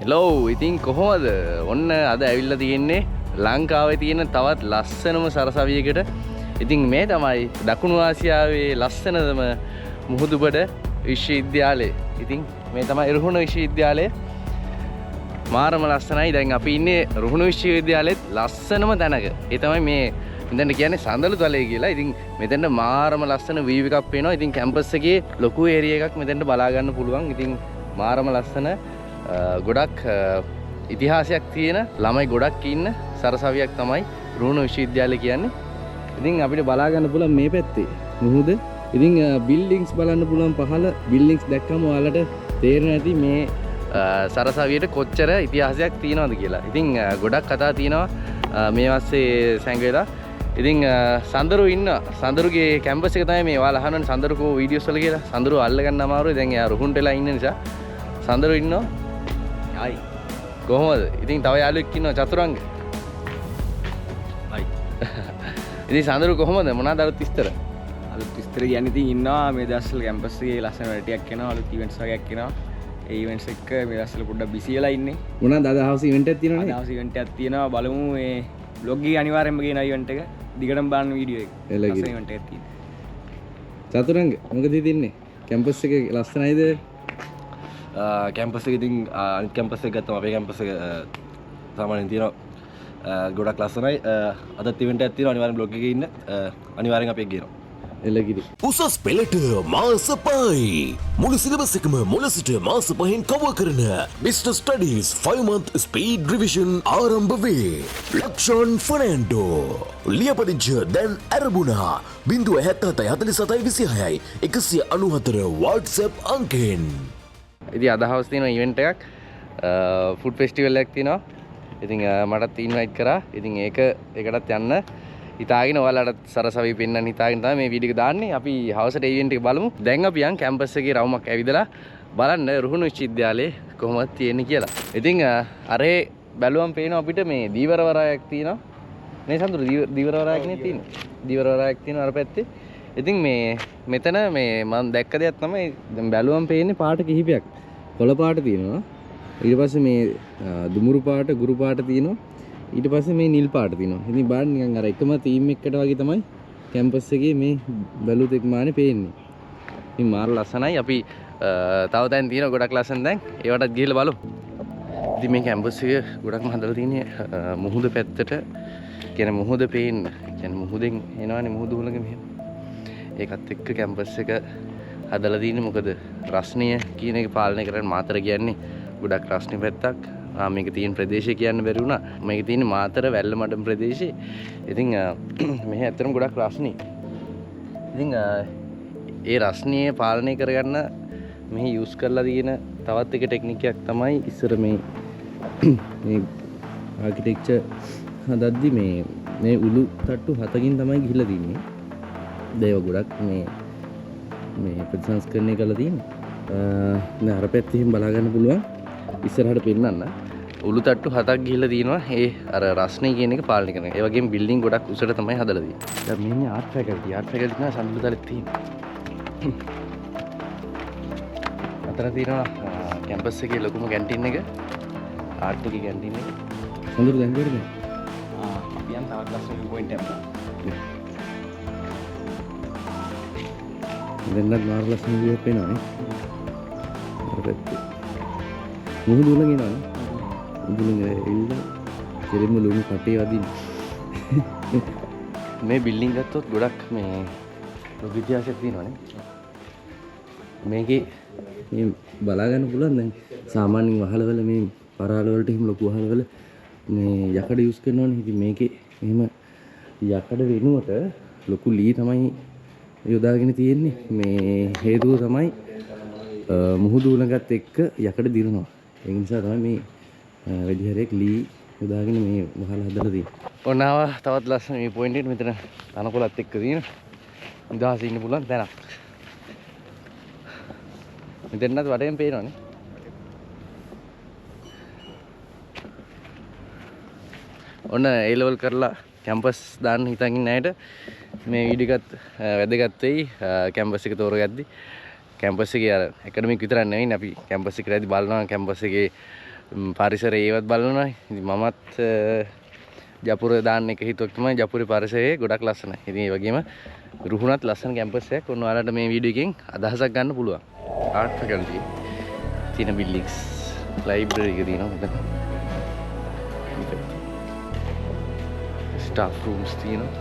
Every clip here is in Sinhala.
හෙලෝ ඉතින් කොහොමද ඔන්න අද ඇවිල්ලා තියෙන්නේ ලංකාවේ තියෙන තවත් ලස්සනම සරසවියකට. ඉතින් මේ තමයි දකුණු ආසියාවේ ලස්සනම මුහුදුබඩ විශ්වවිද්‍යාලය. ඉතින් මේ තමයි රුහුණ විශ්වවිද්‍යාලය. මාරම ලස්සනයි. දැන් අපි ඉන්නේ රුහුණ විශ්වවිද්‍යාලෙත් ලස්සනම තැනක. ඒ තමයි මේ මෙතන කියන්නේ සඳලු තලය කියලා. ඉතින් මෙතන මාරම ලස්සන වීව් එකක් පේනවා. ඉතින් කැම්පස් එකේ ලොකු ඒරියා එකක් මෙතනට බලා ගන්න පුළුවන්. ඉතින් මාරම ලස්සන ගොඩක් ඉතිහාසයක් තියෙන ළමයි ගොඩක් ඉන්න සරසවියක් තමයි රුහුණ විශ්වවිද්‍යාලය කියන්නේ. ඉතින් අපිට බලා ගන්න පුළුවන් මේ පැත්තේ මුහුද. ඉතින් බිල්ඩින්ග්ස් බලන්න පුළුවන් පහළ බිල්ඩින්ග්ස් දැක්කම ඔයාලට තේරෙනවා ඇති මේ සරසවියට කොච්චර ඉතිහාසයක් තියෙනවද කියලා. ඉතින් ගොඩක් කතා තියෙනවා මේ වස්සේ සැඟවෙලා. ඉතින් සඳරු ඉන්න සඳරුගේ කැම්පස් එක තමයි මේ ඔයාලා අහනවනේ සඳරුකෝ වීඩියෝස් වල කියලා. සඳරු අල්ල ගන්න අමාරුයි. දැන් එයා රුහුණට වෙලා ඉන්න නිසා සඳරු ඉන්නවා. ආයි කොහොමද? ඉතින් තව යාළුවෙක් ඉන්නවා චතුරංග. ආයි. ඉතින් සඳරු කොහොමද? මොනවාද අලුත් විස්තර? අලුත් විස්තර කියන්නේ ඉතින් ඉන්නවා මේ දවස්වල කැම්පස් එකේ ලස්සන වැඩටියක් එනවා අලුත් ඉවෙන්ට්ස් වගේක් එනවා. ඒ ඉවෙන්ට්ස් එක මේ දවස්වල පොඩ්ඩක් බිසි වෙලා ඉන්නේ. මොනවාද අද හවස ඉවෙන්ට් එකක් තියෙනවනේ? අද හවස ඉවෙන්ට් එකක් තියෙනවා. බලමු මේ බ්ලොග් එකේ අනිවාර්යෙන්ම ගේන ඉවෙන්ට් එක. දිගටම බලන්න වීඩියෝ එක. ලස්සන ඉවෙන්ට් එකක් තියෙනවා. චතුරංග මොකද හිතන්නේ? කැම්පස් එක ලස්සනයිද? කැම්පස් එක ඉතින් අනිත් කැම්පස් එක ගත්තම අපේ කැම්පස් එක සාමාන්‍යයෙන් තියෙනවා ගොඩක් ලස්සනයි. අදත් ඉවෙන්ට් එකක් තියෙනවා. අනිවාර්යෙන් බ්ලොග් එකේ ඉන්න අනිවාර්යෙන් අපි ගේනවා. එළගිරි උසස් පෙළට මාස 5යි මුළු සිලබස් එකම මුල සිට මාස 5න් කවර් කරන Mr. Studies 5 month speed revision ආරම්භ වේ. ලක්ෂන් ෆර්නැන්ඩෝ ලියපදිංචි දැන් ඇරඹුණා 077 46 194 WhatsApp අංකයෙන්. ඉතින් අද හවස් තියෙන ඉවෙන්ට් එකක් ෆුඩ් ෆෙස්ටිවල් එකක් තියෙනවා. ඉතින් මටත් ඉන්වයිට් කරා. ඉතින් ඒකටත් යන්න හිතාගෙන ඔයාලට සරසවි පෙන්වන්න හිතාගෙන තමයි මේ වීඩියෝ එක දාන්නේ. අපි හවසට ඉවෙන්ට් එක බලමු. දැන් අපි යන් කැම්පස් එකේ රවුමක් ඇවිදලා බලන්න රුහුණ විශ්වවිද්‍යාලයේ කොහොමද තියෙන්නේ කියලා. ඉතින් අරේ බැලුවම් පේනවා අපිට මේ දීවර වරායක් තියෙනවා. නේ සඳුරු දීවර වරායක් නේ තියෙන්නේ. දීවර වරායක් තියෙනවා අර පැත්තේ. ඉතින් මේ මෙතන මේ මම දැක්ක දෙයක් තමයි දැන් බැලුවම් පේන්නේ පාට කිහිපයක්. කොළ පාට තියෙනවා. ඊට පස්සේ මේ දුමුරු පාට, ගුරු පාට තියෙනවා. ඊට පස්සේ මේ නිල් පාට තියෙනවා. ඉතින් බලන්න නිකන් අර එකම තීම් එකකට වගේ තමයි කැම්පස් එකේ මේ බැලුත් එක් මානේ පේන්නේ. ඉතින් මාර ලස්සනයි. අපි තව තැන් තියෙනවා ගොඩක් ලස්සන දැන්. ඒවටත් ගිහලා බලමු. ඉතින් මේ කැම්පස් එක ගොඩක්ම හදලා තියෙන්නේ මුහුද පැත්තට. කියන්නේ මුහුද පේන්න. කියන්නේ මුහුදෙන් එනවනේ මුහුද හුලඟ මෙහෙම. ඒකත් එක්ක කැම්පස් එක හදලා තියෙන්නේ මොකද රස්නිය කියන එක පාලනය කරන්න මාතර කියන්නේ ගොඩක් රස්නි පැත්තක්. මේක තියෙන ප්‍රදේශය කියන්න බැරි වුණා. මේක තියෙන්නේ මාතර වැල්ලමඩම් ප්‍රදේශේ. ඉතින් මෙහි ඇත්තටම ගොඩක් රස්නි. ඉතින් ඒ රස්නිය පාලනය කරගන්න මෙහි යූස් කරලා තියෙන තවත් එක ටෙක්නික් එකක් තමයි ඉස්සර මේ ආකිටෙක්චර් හදද්දි මේ උළු තට්ටු 7කින් තමයි ගිහිලා තින්නේ. දේව ගොඩක් මේ ප්‍රතිසංස්කරණය කරලා තියෙන්නේ. දැන් අර පැත්තෙන් බලා ගන්න පුළුවන්. ඉස්සරහට පෙන්නන්න උළු තට්ටු 7ක් ගිහිල්ලා තියෙනවා. ඒ අර රස්නේ කියන එක පාලනය කරන. ඒ වගේම බිල්ඩින් ගොඩක් උසට තමයි හදලා තියෙන්නේ. දැන් මෙන්න ආර්ට් ෆැකල්ටි. ආර්ට් ෆැකල්ටි තමයි සම්බුදු තලෙත් තියෙන්නේ. අතන තියෙනවා කැම්පස් එකේ ලොකුම කැන්ටින් එක. ආර්ට් එකේ කැන්ටින් එක. සම්බුදු දැන් කොහෙද? අපි යන් තවත් ලස්සන පොයින්ට් එකක්. දැන්වත් මාර ලස්සන විදිහට පේනවනේ. අර පැත්තේ මුහුදු උලන් එනවනේ. මුහුදුලන් එල්ල කෙලින්ම ලුණු කටේ වදින්න. මේ බිල්ඩින් ගත්තොත් ගොඩක් මේ ලොකු ඉතිහාසයක් තියෙනවනේ. මේකේ මේ බලා ගන්න පුළුවන් දැන් සාමාන්‍යයෙන් වහලවල මේ පරාල වලට එහෙම ලොකු වහලවල මේ යකඩ යූස් කරනවනේ. ඉතින් මේකේ එහෙම යකඩ වෙනුවට ලොකු ලී තමයි යොදාගෙන තියෙන්නේ. මේ හේතුව තමයි මුහුදු උලඟත් එක්ක යකඩ දිරනවා. ඒ නිසා තමයි මේ වැඩි හරියක් ලී යොදාගෙන මේ වහල හදලා තියෙන්නේ. ඔන්නාව තවත් ලස්සන මේ පොයින්ට් එකට මෙතන තනකොළත් එක්ක තියෙන නිදහස ඉන්න පුළුවන් තැනක්. මෙතනත් වටේම පේනවනේ. ඔන්න A level කරලා කැම්පස් දාන්න හිතන් ඉන්න අයට මේ වීඩියෝ එකත් වැදගත් වෙයි. කැම්පස් එක තෝරගද්දි කැම්පස් එකේ අර ඇකඩමික් විතරක් නෙවෙයි අපි කැම්පස් එකේ රැදි බලනවා කැම්පස් එකේ පරිසරය ඒවත් බලනවා. ඉතින් මමත් ජපුර දාන්න එක හිතුවක් තමයි ජපුරේ පරිසරය ගොඩක් ලස්සනයි. ඉතින් ඒ වගේම රුහුණත් ලස්සන කැම්පස් එකක්. ඔන්න ඔයාලට මේ වීඩියෝ එකෙන් අදහසක් ගන්න පුළුවන්. ආර්ට් ෆැකල්ටි තියෙන බිල්ඩින්ග්ස් ලයිබ්‍රරි එක තියෙනවා මෙතන. ස්ටාෆ් රූම්ස් තියෙනවා.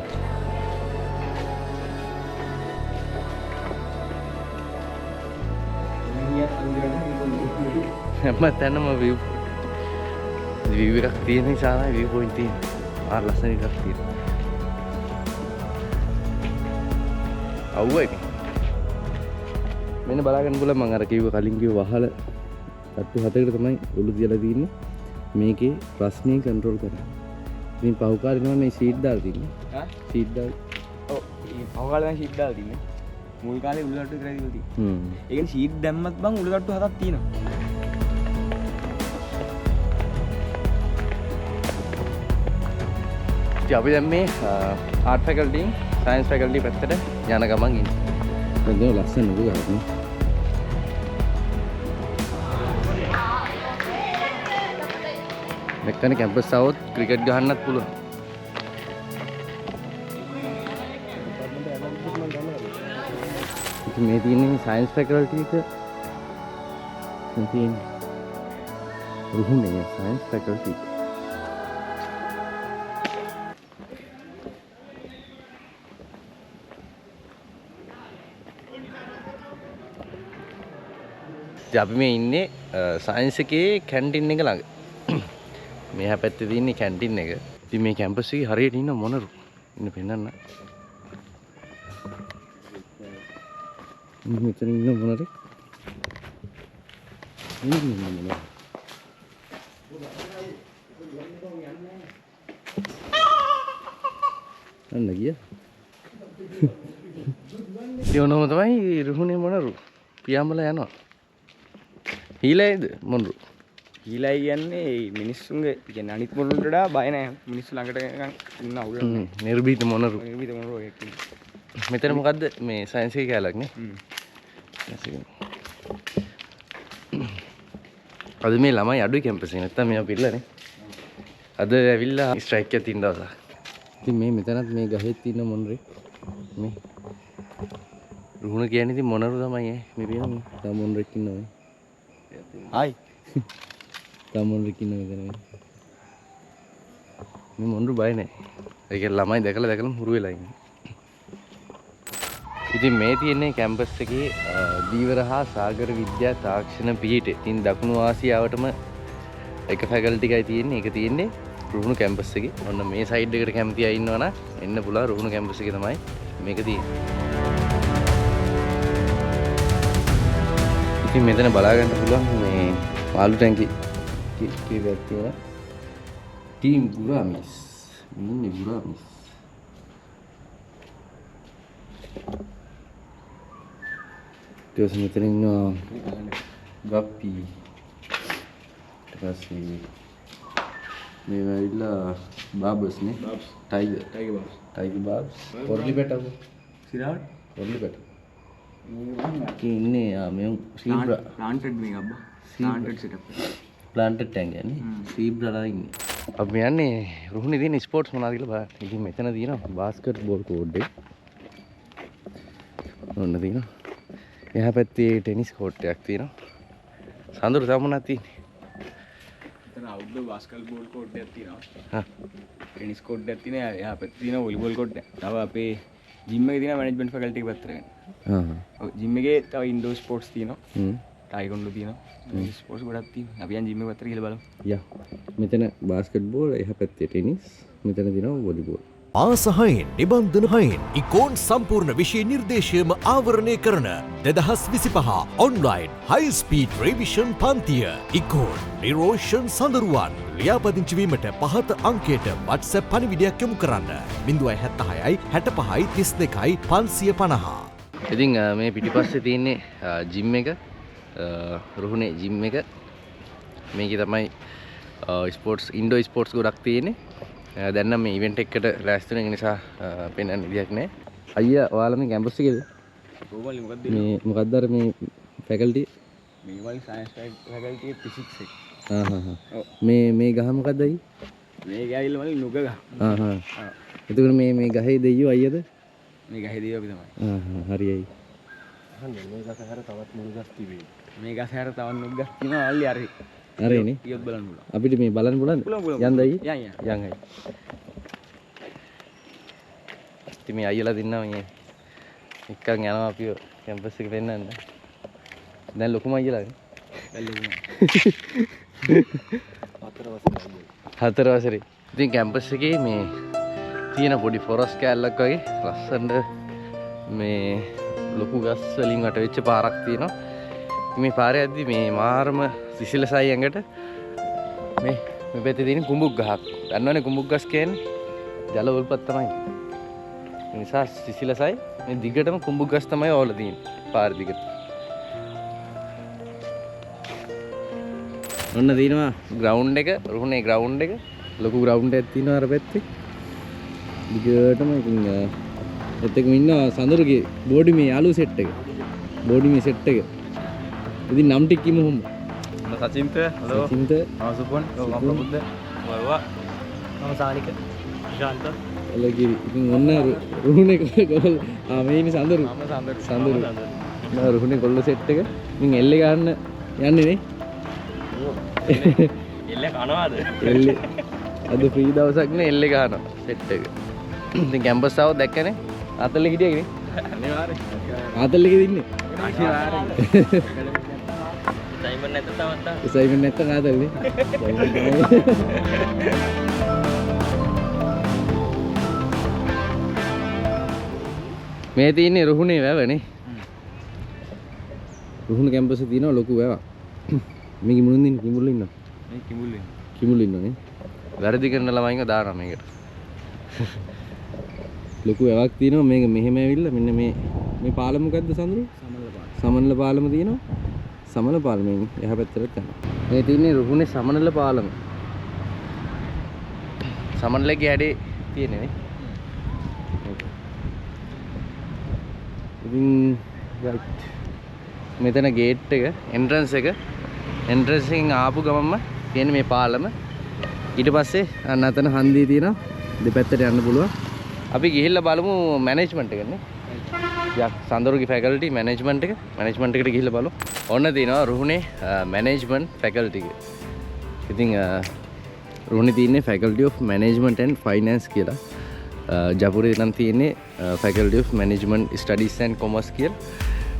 හැම තැනම view එකක් තියෙන නිසා නයි view point තියෙන්නේ. ආ ලස්සන එකක් තියෙනවා. අවුව එක. මෙන්න බලාගන්න පුළුවන් මම අර කිව්ව කලින් කිව්ව වහල තට්ටු 7කට තමයි ඔලු තියලා තියෙන්නේ. මේකේ ප්‍රශ්නේ කන්ට්‍රෝල් කරන්න. ඉතින් පහුකාරේ තමයි මේ ෂීට් දාලා තින්නේ. ෂීට් දාලා. ඔව් මේ පහුකාරේ දැන් ෂීට් දාලා තින්නේ. මුල් කාලේ උළු තට්ටු විතරයි දීලා තියෙන්නේ. ඒ කියන්නේ ෂීට් දැම්මත් බං උළු තට්ටු 7ක් තියෙනවා. අපි දැන් මේ ආර්ට් ෆැකල්ටි සයන්ස් ෆැකල්ටි පැත්තට යන ගමන් ඉන්නේ. දැන් ලස්සන නේද ගහන්නේ. මෙතන කැම්පස් આવොත් ක්‍රිකට් ගහන්නත් පුළුවන්. ඉතින් මේ තියෙන්නේ සයන්ස් ෆැකල්ටි එක. ඉතින් රුහුණේ සයන්ස් ෆැකල්ටි අපි මේ ඉන්නේ සයන්ස් එකේ කැන්ටින් එක ළඟ. මෙහා පැත්තේ තියෙන්නේ කැන්ටින් එක. ඉතින් මේ කැම්පස් එකේ හරියට ඉන්න මොනරු. ඉන්න පෙන්නන්න. මෙතන ඉන්න මොනරු. ඉන්න මොනරු. අන්න ගියා. යෝනම තමයි රුහුණේ මොනරු. පියාඹලා යනවා. හීලයිද මොනරු? හීලයි කියන්නේ මිනිස්සුන්ගේ කියන්නේ අනිත් මොනරුන්ට වඩා බය නැහැ. මිනිස්සු ළඟට නිකන් ඉන්න අවුල නැහැ. නිර්භීත මොනරු. නිර්භීත මොනරු එකක් ඉන්නේ. මෙතන මොකද්ද මේ සයන්ස් එකේ කැලක් නේ? අද මේ ළමයි අඩුයි කැම්පස් එකේ නැත්තම් මේවා පිළිලානේ. අද ඇවිල්ලා ස්ට්‍රයික් එකක් තියෙන දවසක්. ඉතින් මේ මෙතනත් මේ ගහේ තියෙන මොනරේ මේ රුහුණ කියන්නේ ඉතින් මොනරු තමයි මේ පේන තව මොනරෙක් ඉන්නවා. හායි. තව මොනරෙක් ඉන්නවා මෙතන. මේ මොනරු බය නැහැ. ඒක ළමයි දැකලා හුරු වෙලා ඉන්නේ. ඉතින් මේ තියෙන්නේ කැම්පස් එකේ දීවර හා සාගර විද්‍යා තාක්ෂණ පීඨය. ඉතින් දකුණු ආසියාවටම එක ෆැකල්ටි එකයි තියෙන්නේ. ඒක තියෙන්නේ රුහුණු කැම්පස් එකේ. ඔන්න මේ සයිඩ් එකට කැමති අය ඉන්නවා නම් එන්න පුළුවන්. රුහුණු කැම්පස් එකේ තමයි මේක තියෙන්නේ. ඉතින් මෙතන බලා ගන්න පුළුවන් මේ මාළු ටැංකි කීයක් තියෙනවා. ටීම් ගුරාමිස්. ඉන්නේ ගුරාමිස්. ඊට මෙතන ඉන්නවා ගප්පි. ඊට පස්සේ මේ වෙයිලා බාබස් නේ. ටයිගර් බාබස්. පොර්ලි පැටව. සිරාට පොර්ලි පැටව. ඉන්නේ මේ සීබ්‍රා ප්ලාන්ටඩ් මේක අබ්බා. ප්ලාන්ටඩ් සෙටප් එක. ප්ලාන්ටඩ් ටැංක් යන්නේ. සීබ්‍රාලා ඉන්නේ. අපි යන්නේ රුහුණේ තියෙන ස්පෝර්ට්ස් මොනවද කියලා බලන්න. ඉතින් මෙතන තියෙනවා බාස්කට් බෝල් කෝඩ් එක. ඔන්න තියෙනවා. එහා පැත්තේ ටෙනිස් කෝට් එකක් තියෙනවා. සඳුරු තව මොනවද තියෙන්නේ? එතන අවුට්ඩෝර් බාස්කට් බෝල් කෝට් එකක් තියෙනවා. හා. ටෙනිස් කෝට් එකක් තියෙනවා. එහා පැත්තේ තියෙනවා වොලිබෝල් කෝට් එකක්. තව අපේ ජිම් එකේ තියෙනවා මැනේජ්මන්ට් ෆැකල්ටි එක පැත්තට. ඔව් ජිම් එකේ තව ඉන්ඩෝර් ස්පෝර්ට්ස් තියෙනවා. ටයිකොන්ඩෝ තියෙනවා. ස්පෝර්ට්ස් ගොඩක් තියෙනවා. අපි යන් ජිම් එක පැත්තට ගිහලා බලමු. යා. මෙතන බාස්කට් බෝල්, එහා පැත්තේ ටෙනිස්, මෙතන තියෙනවා වොලිබෝල්. ආසහයෙන් නිබන්ධන හයෙන් ඉකෝන් සම්පූර්ණ විෂය නිර්දේශයම ආවරණය කරන 2025 ඔන්ලයින් හයි ස්පීඩ් රිවිෂන් පන්තිය ඉකෝන් නිරෝෂන් සඳරුවන් ලියාපදිංචි වීමට පහත අංකයට WhatsApp පණිවිඩයක් යොමු කරන්න 076යි 65යි 32යි 550. ඉතින් මේ පිටිපස්සේ තියෙන්නේ ජිම් එක. රුහුණේ ජිම් එක. මේකේ තමයි ස්පෝර්ට්ස් ඉන්ඩෝර් ස්පෝර්ට්ස් ගොඩක් තියෙන්නේ. දැන් නම් මේ ඉවෙන්ට් එකකට ලෑස්ති වෙන නිසා පෙන්වන්න විදියක් නැහැ. අයියා ඔයාලා මේ කැම්පස් එකේද? ඕවල් මොකද්ද? මේ මොකද්ද අර මේ ෆැකල්ටි? මේ වගේ සයන්ස් ෆැකල්ටි එක ෆිසික්ස් එක. මේ ගහ මොකක්ද අයි? මේක ඇවිල්ලා මල්ලි නුග ගහ. එතකොට මේ ගහේ දෙයියෝ අයියද? මේ ගහේ දියෝ අපි තමයි. හරියයි. මේ ගස හැර තවත් මුළු ගස් තිබේ. මේ ගස හැර තවත් නුග ගස් තියෙනවා මල්ලි අර. හරිනේ. ඊයොත් බලන්න පුළුවන්. අපිට මේ බලන්න පුළුවන්ද? යන්න අයි. යන් අයි. ඉතින් මේ අයියලා දින්නා මේ එක්කන් යනවා අපි කැම්පස් එක පෙන්නන්න. දැන් ලොකුම අයියලානේ. දැන් ලොකුම. 4 වසරේ. ඉතින් කැම්පස් එකේ මේ තියෙන පොඩි ෆොරස් කෑල්ලක් වගේ ලස්සනට මේ ලොකු ගස් වලින් වට වෙච්ච පාරක් තියෙනවා. ඉතින් මේ පාරේ යද්දි මේ මාරම සිසිලසයි ඇඟට මේ පැත්තේ තියෙන කුඹුක් ගහක්. දන්නවනේ කුඹුක් ගස් කියන්නේ ජල උල්පත් තමයි. ඒ නිසා සිසිලසයි මේ දිගටම කුඹුක් ගස් තමයි ඕල තියෙන්නේ පාර දිගට. ඔන්න තියෙනවා ග්‍රවුන්ඩ් එක, රුහුණේ ග්‍රවුන්ඩ් එක. ලොකු ග්‍රවුන්ඩ් එකක් තියෙනවා අර පැත්තේ. දිගටම ඉතින් එතකම ඉන්නවා සඳරුගේ බෝඩි මේ යාළුවෝ සෙට් එක. බෝඩි මේ සෙට් එක. ඉතින් නම් ටික කිමු හොම. සචින්ත, හලෝ. සචින්ත, ආසුපන්, මම ප්‍රබුද්ධ, වරුවා. මම සානික, ශාන්ත. එලගිරි. ඉතින් ඔන්න රුහුණේ කොල්ල මේ ඉන්නේ සඳරු. මම සඳරු. නෑ රුහුණේ කොල්ල සෙට් එක. ඉතින් එල්ල ගන්න යන්නේ නේ. එල්ල කනවාද? එල්ල අද ෆ්‍රී දවසක් නේ එල්ල ගහනවා සෙට් එක. ඉතින් කැම්පස් ආව දැක්කනේ. ආතල්ලේ හිටියේ නේ. අනිවාර්යෙන්. ආතල්ලේ කිද ඉන්නේ? අනිවාර්යෙන්. සයිමන් නැත්නම් තමයි. සයිමන් නැත්නම් ආතල්ලේ. මේ තියෙන්නේ රුහුණේ වැවනේ. රුහුණ කැම්පස් එකේ තියෙනවා ලොකු වැවක්. මේ කිමුළුන් ඉන්න කිමුළු ඉන්නවා. මේ කිමුල්ලේ. කිමුළු ඉන්නනේ. වැරදි කරන ළමයින්ව දානවා මේකට. ලොකු වැවක් තියෙනවා මේක මෙහෙම ඇවිල්ලා මෙන්න මේ පාලම මොකද්ද සඳරු? සමනල පාලම තියෙනවා. සමනල පාලමෙන් එහා පැත්තට යනවා. මේ තියෙන්නේ රුහුණේ සමනල පාලම. සමනලගේ ඇඩේ තියෙන්නේ නේ. ඉතින් මෙතන ගේට් එක එන්ට්‍රන්ස් එක එකෙන් ආපු ගමන්ම තියෙන මේ පාලම. ඊට පස්සේ අන්න අතන හන්දිය තියෙනවා. දෙපැත්තට යන්න පුළුවන්. අපි ගිහිල්ලා බලමු මැනේජ්මන්ට් එක නේ. යක් සඳරුගේ ෆැකල්ටි මැනේජ්මන්ට් එක. මැනේජ්මන්ට් එකට ගිහිල්ලා බලමු. ඔන්න තියෙනවා රුහුණේ මැනේජ්මන්ට් ෆැකල්ටි එක. ඉතින් රුහුණේ තියෙන්නේ faculty of management and finance කියලා. ජපුරේ නම් තියෙන්නේ faculty of management studies and commerce කියලා.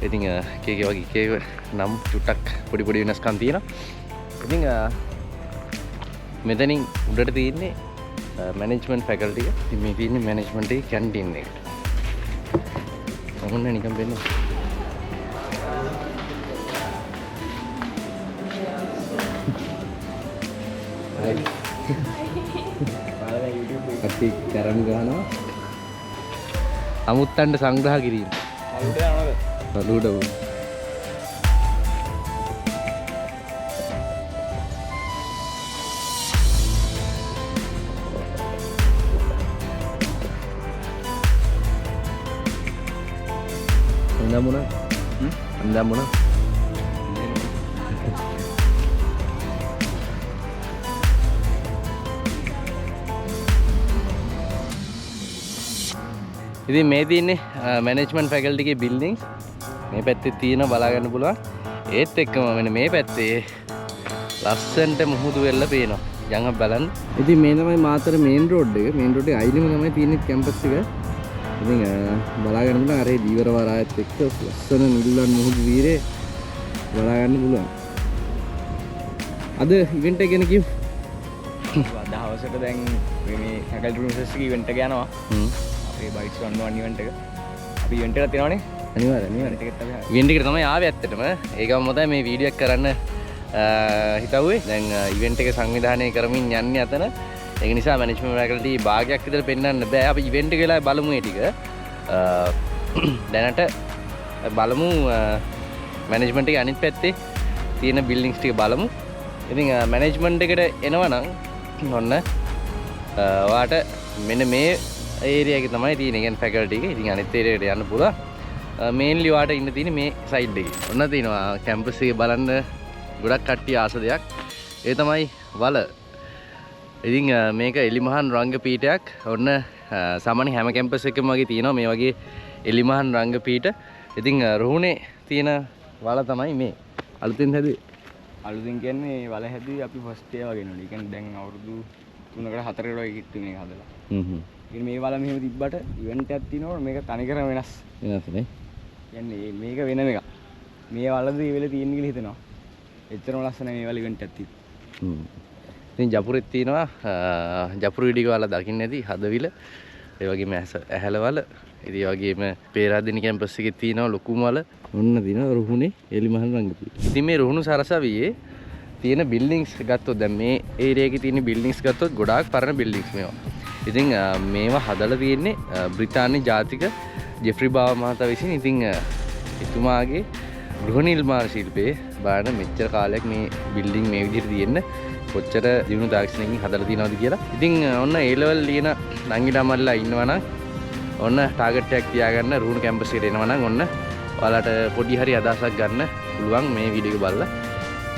ඉතින් කේකේ වගේ කේක නම් චුට්ටක් පොඩි පොඩි වෙනස්කම් තියෙනවා. ඉතින් මෙතනින් උඩට තියෙන්නේ මැනේජ්මන්ට් ෆැකල්ටි එක. ඉතින් මේ තියෙන්නේ මැනේජ්මන්ට් එකේ කැන්ටින් එක. ඔන්න නිකන් වෙන්න. අපි කරන් ගහනවා. අමුත්තන්ට සංග්‍රහ කිරීම. අලුට යනවද? අලුට වුණ. Andamuna? Andamuna? ඉතින් මේ තියෙන්නේ මැනේජ්මන්ට් ෆැකල්ටි එකේ බිල්ඩින්ග්ස්. මේ පැත්තේ තියෙන බලා ගන්න පුළුවන්. ඒත් එක්කම මෙන්න මේ පැත්තේ ලස්සනට මුහුදු වෙල්ල පේනවා. යන් අප බලන්න. ඉතින් මේ තමයි මාතර මේන් රෝඩ් එක. මේන් රෝඩ් එකේ අයිනෙම තමයි තියෙන්නේ කැම්පස් එක. ඉතින් බලා ගන්න පුළුවන්. අර දීවර වරායත් එක්ක ලස්සන නිල්ලන් මුහුදු වීරේ බලා ගන්න පුළුවන්. අද ඉවෙන්ට් එක ගැන කියමු. අද හවසට දැන් මේ ෆැකල්ටි රිසර්ච් එක ඉවෙන්ට් එක යනවා. අපේ බයිට්ස් 1 ඉවෙන්ට් එක. අපි ඉවෙන්ට් එකක් තියෙනවනේ. අනිවාර්යයෙන් ඉවෙන්ට් එකට අපි ඉවෙන්ට් එකට තමයි ආවේ ඇත්තටම. ඒකම මොකද මේ වීඩියෝ එක කරන්න හිතුවේ. දැන් ඉවෙන්ට් එක සංවිධානය කරමින් යන්නේ අතන. ඒක නිසා මැනේජ්මන්ට් ෆැකල්ටි භාගයක් විතර පෙන්වන්න බෑ. අපි ඉවෙන්ට් එක වෙලාවේ බලමු ඒ ටික. දැනට බලමු මැනේජ්මන්ට් එකේ අනිත් පැත්තේ තියෙන බිල්ඩින්ග්ස් ටික බලමු. ඉතින් මැනේජ්මන්ට් එකට එනවා නම් ඔන්න ඔයාට මෙන්න මේ ඒරියා එකේ තමයි තියෙන්නේ. කියන්නේ ෆැකල්ටි එක. ඉතින් අනිත් ඒරියා එකට යන්න පුළුවන්. මේන්ලි ඔයාට ඉන්න තියෙන්නේ මේ සයිඩ් එකේ. ඔන්න තියෙනවා කැම්පස් එකේ බලන්න ගොඩක් කට්ටිය ආස දෙයක්. ඒ තමයි වල. ඉතින් මේක එලිමහන් රංග පීඨයක්. ඔන්න සාමාන්‍ය හැම කැම්පස් එකකම වගේ තියෙනවා මේ වගේ එලිමහන් රංග පීඨ. ඉතින් රුහුණේ තියෙන වල තමයි මේ අලුතෙන් හැදුවේ. අලුතෙන් කියන්නේ වල හැදුවේ අපි ෆස්ට් ඉයර් වගේ නෝනේ. ඒ කියන්නේ දැන් අවුරුදු 3කට 4කට වගේ කිට්ටු මේක හදලා. ඉතින් මේ වල මෙහෙම තිබ්බට ඉවෙන්ට් එකක් තියෙනකොට මේක තනිකරම වෙනස්. වෙනස් නේ. කියන්නේ මේක වෙනම එකක්. මේ වලද මේ වෙලේ තියෙන කියලා හිතනවා. එච්චරම ලස්සන මේ වල ඉවෙන්ට් එකක් තියෙනවා. ඉතින් ජපුරෙත් තියෙනවා ජපුරු ඉඩික වල දකින්න ඇති හදවිල. ඒ වගේම ඇහැලවල. ඉතින් ඒ වගේම පේරාදෙණි කැම්පස් එකේ තියෙනවා ලොකුම වල. ඔන්න දිනවා රුහුණේ එලිමහන් රංගපීඨ. ඉතින් මේ රුහුණු සරසවියේ තියෙන බිල්ඩින්ග්ස් ගත්තොත් දැන් මේ ඒරියා එකේ තියෙන බිල්ඩින්ග්ස් ගත්තොත් ගොඩාක් පරණ බිල්ඩින්ග්ස් මේවා. ඉතින් මේවා හදලා තියෙන්නේ බ්‍රිතාන්‍ය ජාතික ජෙෆ්රි බාව මහතා විසින්. ඉතින් එතුමාගේ ගෘහ නිර්මාණ ශිල්පයේ බලන්න මෙච්චර කාලයක් මේ බිල්ඩින් මේ විදිහට තියෙන්න කොච්චර දිනු තාක්ෂණයකින් හදලා තියෙනවද කියලා. ඉතින් ඔන්න A level ලියන නංගිඩමල්ලා ඉන්නවනම් ඔන්න ටාගට් එකක් තියාගන්න රුහුණු කැම්පස් එකට එනවා නම් ඔන්න ඔයාලට පොඩි හරි අදහසක් ගන්න පුළුවන් මේ වීඩියෝ එක බලලා.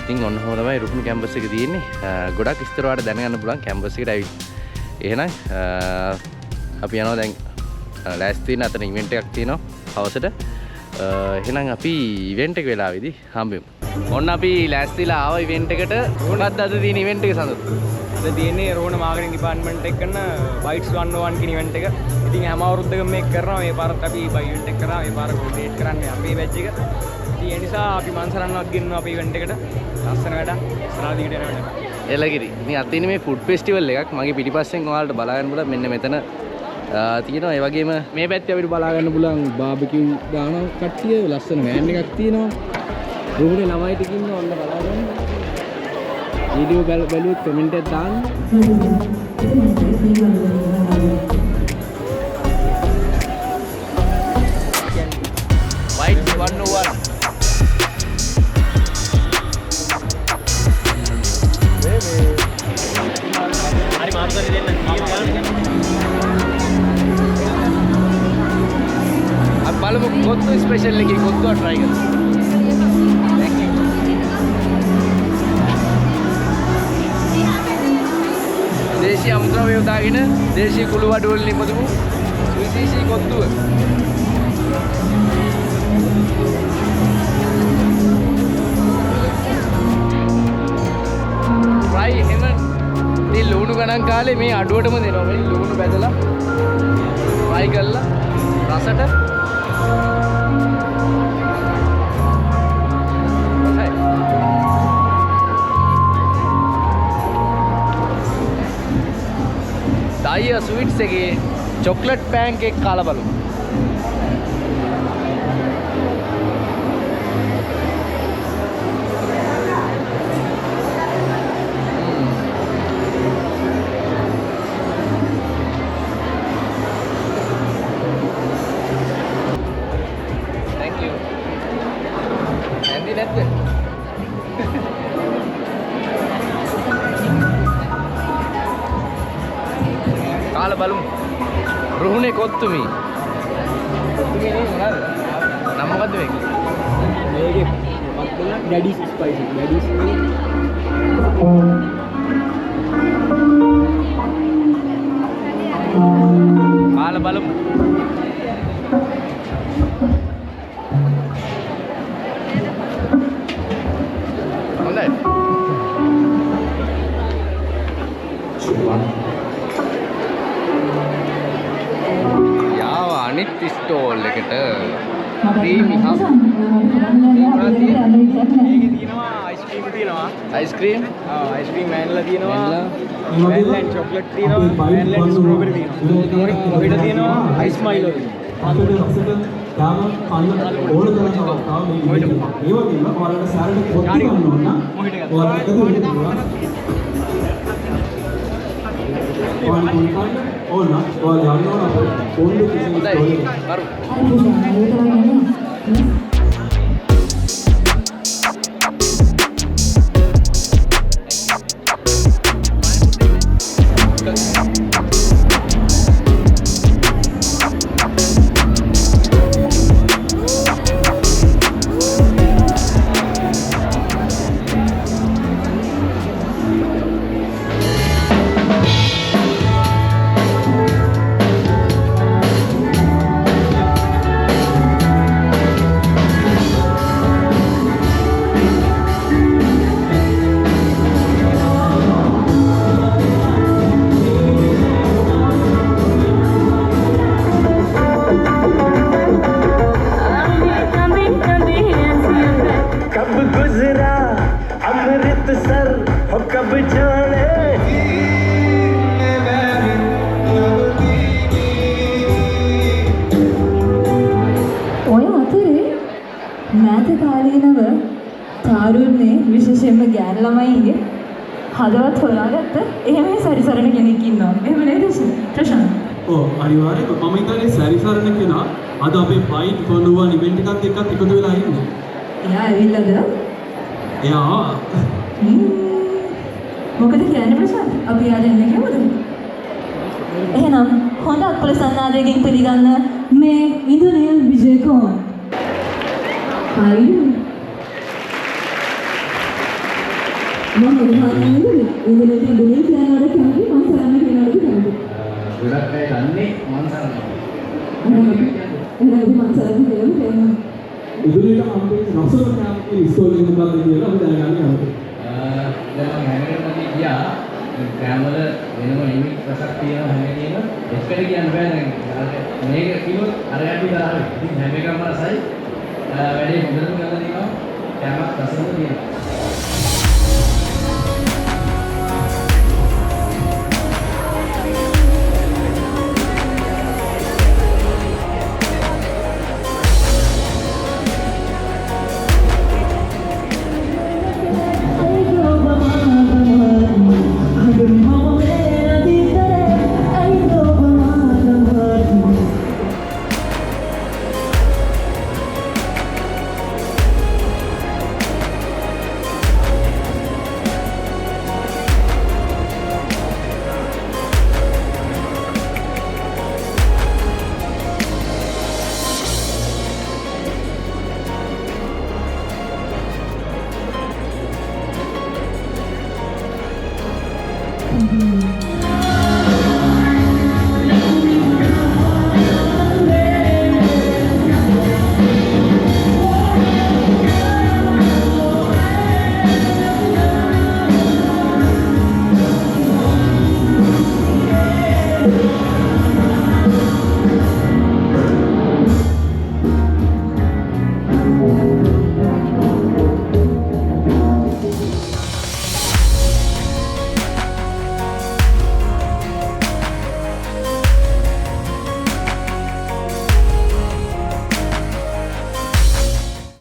ඉතින් ඔන්න ඔහොම තමයි රුහුණු කැම්පස් එක තියෙන්නේ. ගොඩක් විස්තර වලට දැනගන්න පුළුවන් කැම්පස් එකට ඇවිත්. එහෙනම් අපි යනවා දැන් ලෑස්ති වෙන අතන ඉවෙන්ට් එකක් තියෙනවා හවසට. එහෙනම් අපි ඉවෙන්ට් එක වෙලාවේදී හම්බෙමු. ඔන්න අපි ලෑස්තිලා ආව ඉවෙන්ට් එකට. මොකක්ද අද තියෙන ඉවෙන්ට් එක සඳහන්? අද තියෙන්නේ රෝහණ මාකටිං ඩිපාර්ට්මන්ට් එක කරන බයිට්ස් 101 කියන ඉවෙන්ට් එක. ඉතින් හැම අවුරුද්දකම මේක කරනවා. මේ පාරත් අපි ඉවෙන්ට් එක කරා. මේ පාර කෝඩිනේට් කරන්නේ අපේ බැච් එක. ඉතින් ඒ නිසා අපි මන්සරන්නවත් ගෙන්නවා අපේ ඉවෙන්ට් එකට. ලස්සන වැඩක්. ඉස්සරහ දිගට යන වැඩක්. එළගිරි. ඉතින් අද තියෙන්නේ මේ ෆුඩ් ෆෙස්ටිවල් එකක්. මගේ පිටිපස්සෙන් ඔයාලට බලා ගන්න පුළුවන් මෙන්න මෙතන තියෙනවා. ඒ වගේම මේ පැත්තේ අපිට බලා ගන්න පුළුවන් බාබකියු දාන කට්ටිය ලස්සන වෑන් එකක් තියෙනවා. රුහුණේ ළමයි ටික ඉන්න ඔන්න බලා ගන්න. වීඩියෝ බැලුවොත් කමෙන්ට් එකක් දාන්න. White 101. හරි මාර්ගය දෙන්න කීයක් අපි බලමු කොත්තු ස්පෙෂල් එකේ කොත්තු try කරමු. දේශීය අමුද්‍රව්‍ය යොදාගෙන දේශීය කුළු වඩු වලින් නිපදවපු සුවිශේෂී කොත්තුව. fry එහෙම මේ ලුණු ගණන් කාලේ මේ අඩුවටම දෙනවා. මේ ලුණු බැදලා fry කරලා රසට ඩයිය ස්වීට්ස් එකේ චොක්ලට් පෑන් කේක් කාලා බලමු. Thank you. නැන්දි නැද්ද? කාලා බලමු. රුහුණේ කොත්තුමි. කොත්තුමි නේ මොනවාද? නම මොකද්ද මේක? මේකේ පත්තුල ඩැඩිස් ස්පයිසි. ඩැඩිස් කාලා බලමු. හොඳයි. යාව අනිත් ස්ටෝල් එකට ක්‍රීමි හබ්. මේකේ තියෙනවා අයිස්ක්‍රීම් තියෙනවා. අයිස්ක්‍රීම් අයිස්ක්‍රීම් වෑනිලා තියෙනවා. වෑනිලා ඇන්ඩ් චොක්ලට් තියෙනවා. වෑනිලා ඇන්ඩ් ස්ට්‍රෝබෙරි තියෙනවා. මොහිට තියෙනවා. අයිස් මයිලෝ තියෙනවා. baru ඔය අතරේ මෑත කාලීනව තාරුණ්‍යේ විශේෂයෙන්ම ගෑන ළමයින්ගේ හදවත් හොයාගත්ත එහෙම සැරිසරන කෙනෙක් ඉන්නවා. එහෙම නේද ප්‍රශාන්ත්? ඔව් අනිවාර්යයෙන්ම මම හිතන්නේ සැරිසරන කෙනා අද අපේ බයිට් ෆොනුවන් ඉවෙන්ට් එකත් එක්කත් එකතු වෙලා ඉන්නේ. එයා ඇවිල්ලාද? එයා මොකද කියන්නේ ප්‍රශාන්ත්? අපි යාද එන්නේ කියමුද? එහෙනම් හොඳ අත්පොළ සන්නාදයෙන් පිළිගන්න මේ ඉන්දුනියල් විජේකෝන්. හයි. මම හිතන්නේ ඉන්දුනියල් කියනවාට කැමති මම සරණ කියනවාට කැමති. ගොඩක් අය දන්නේ මම සරණ. එහෙනම් මම සරණ කියනවා. ඉදුලේට හම්බෙච්ච රසල කැම්පේ ඉස්කෝලේ ඉඳන් කියලා අපි දැනගන්න ඕනේ. දැන් මම හැමෝටම ගියා ග්‍රෑමවල වෙනම ලිමිට් රසක් තියෙනවා හැමදේම එක්කට කියන්න බෑ දැන් මේක කිව්වොත් අරගන්න දාලා ඉතින් හැම එකම රසයි වැඩේ හොඳටම කරලා තියෙනවා කැමක් රසම තියෙනවා